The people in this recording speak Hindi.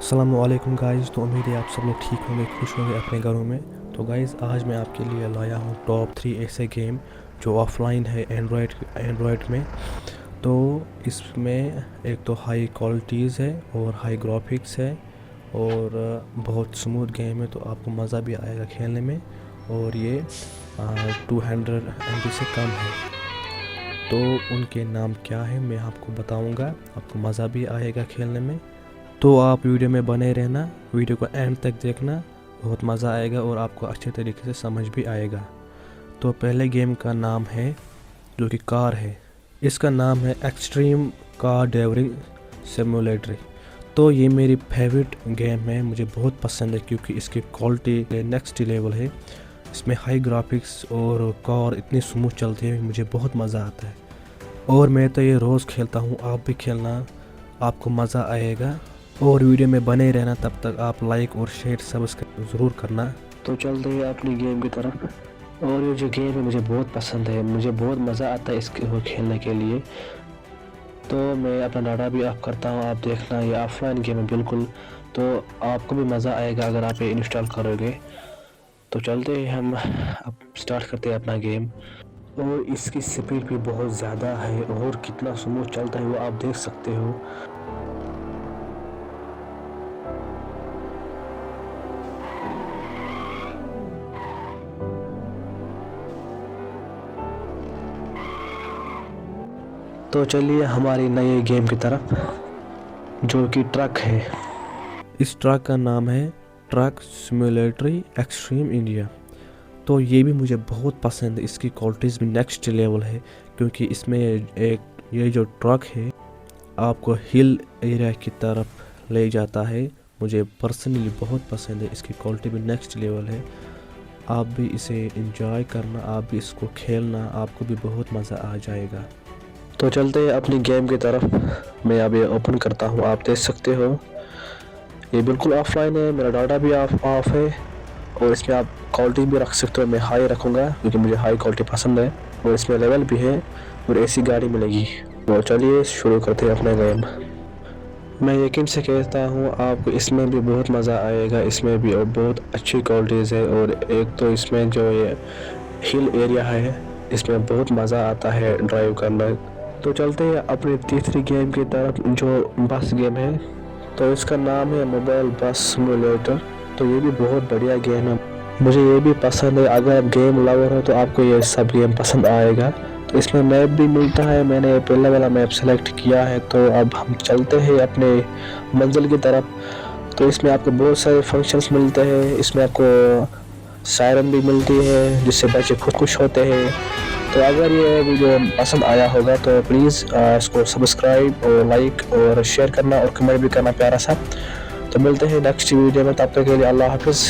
अस्सलामुअलैकुम गाइस। तो उम्मीद है आप सब लोग ठीक होंगे, खुश होंगे अपने घरों में। तो गाइस आज मैं आपके लिए लाया हूँ टॉप 3 ऐसे गेम जो ऑफलाइन है एंड्रॉयड में। तो इसमें एक तो हाई क्वालिटीज़ है और हाई ग्राफिक्स है और बहुत स्मूथ गेम है, तो आपको मज़ा भी आएगा खेलने में। और ये 200 MB से कम है। तो उनके नाम क्या है मैं आपको बताऊंगा, आपको मज़ा भी आएगा खेलने में। तो आप वीडियो में बने रहना, वीडियो को एंड तक देखना, बहुत मज़ा आएगा और आपको अच्छे तरीके से समझ भी आएगा। तो पहले गेम का नाम है जो कि कार है, इसका नाम है एक्सट्रीम कार ड्राइविंग सिमुलेटर। तो ये मेरी फेवरेट गेम है, मुझे बहुत पसंद है क्योंकि इसकी क्वालिटी नेक्स्ट लेवल है। इसमें हाई ग्राफिक्स और कार इतनी स्मूथ चलती है, मुझे बहुत मज़ा आता है और मैं तो ये रोज़ खेलता हूँ। आप भी खेलना, आपको मज़ा आएगा और वीडियो में बने रहना। तब तक आप लाइक और शेयर सब्सक्राइब ज़रूर करना। तो चलते हैं अपनी गेम की तरफ। और ये जो गेम है मुझे बहुत पसंद है, मुझे बहुत मज़ा आता है इसके खेलने के लिए। तो मैं अपना डाटा भी ऑफ करता हूँ, आप देखना ये ऑफलाइन गेम है बिल्कुल। तो आपको भी मज़ा आएगा अगर आप ये इंस्टॉल करोगे। तो चलते हैं हम अब स्टार्ट करते हैं अपना गेम। और इसकी स्पीड भी बहुत ज़्यादा है और कितना स्मूथ चलता है वो आप देख सकते हो। तो चलिए हमारी नई गेम की तरफ, जो कि ट्रक है। इस ट्रक का नाम है ट्रक सिमुलेटर एक्सट्रीम इंडिया। तो ये भी मुझे बहुत पसंद है, इसकी क्वालिटीज़ भी नेक्स्ट लेवल है क्योंकि इसमें एक ये जो ट्रक है आपको हिल एरिया की तरफ ले जाता है। मुझे पर्सनली बहुत पसंद है, इसकी क्वालिटी भी नेक्स्ट लेवल है। आप भी इसे एंजॉय करना, आप भी इसको खेलना, आपको भी बहुत मज़ा आ जाएगा। तो चलते हैं अपनी गेम की तरफ। मैं अब ये ओपन करता हूँ, आप देख सकते हो ये बिल्कुल ऑफलाइन है, मेरा डाटा भी ऑफ है। और इसमें आप क्वालिटी भी रख सकते हो, मैं हाई रखूँगा क्योंकि मुझे हाई क्वालिटी पसंद है। और इसमें लेवल भी है और ऐसी गाड़ी मिलेगी। तो चलिए शुरू करते हैं अपना गेम। मैं यकीन से कहता हूँ आपको इसमें भी बहुत मज़ा आएगा, इसमें भी और बहुत अच्छी क्वालिटीज़ है। और एक तो इसमें जो ये हिल एरिया है इसमें बहुत मज़ा आता है ड्राइव करना। तो चलते हैं अपनी तीसरी गेम की तरफ जो बस गेम है। तो इसका नाम है मोबाइल बस सिमुलेटर। तो ये भी बहुत बढ़िया गेम है, मुझे ये भी पसंद है। अगर आप गेम लवर हो तो आपको ये सब गेम पसंद आएगा। तो इसमें मैप भी मिलता है, मैंने ये पहला वाला मैप सेलेक्ट किया है। तो अब हम चलते हैं अपने मंजिल की तरफ। तो इसमें आपको बहुत सारे फंक्शंस मिलते हैं, इसमें आपको सायरन भी मिलती है जिससे बच्चे खुश होते हैं। तो अगर ये वीडियो पसंद आया होगा तो प्लीज़ इसको सब्सक्राइब और लाइक और शेयर करना और कमेंट भी करना प्यारा सा। तो मिलते हैं नेक्स्ट वीडियो में, तब तक के लिए अल्लाह हाफिज़।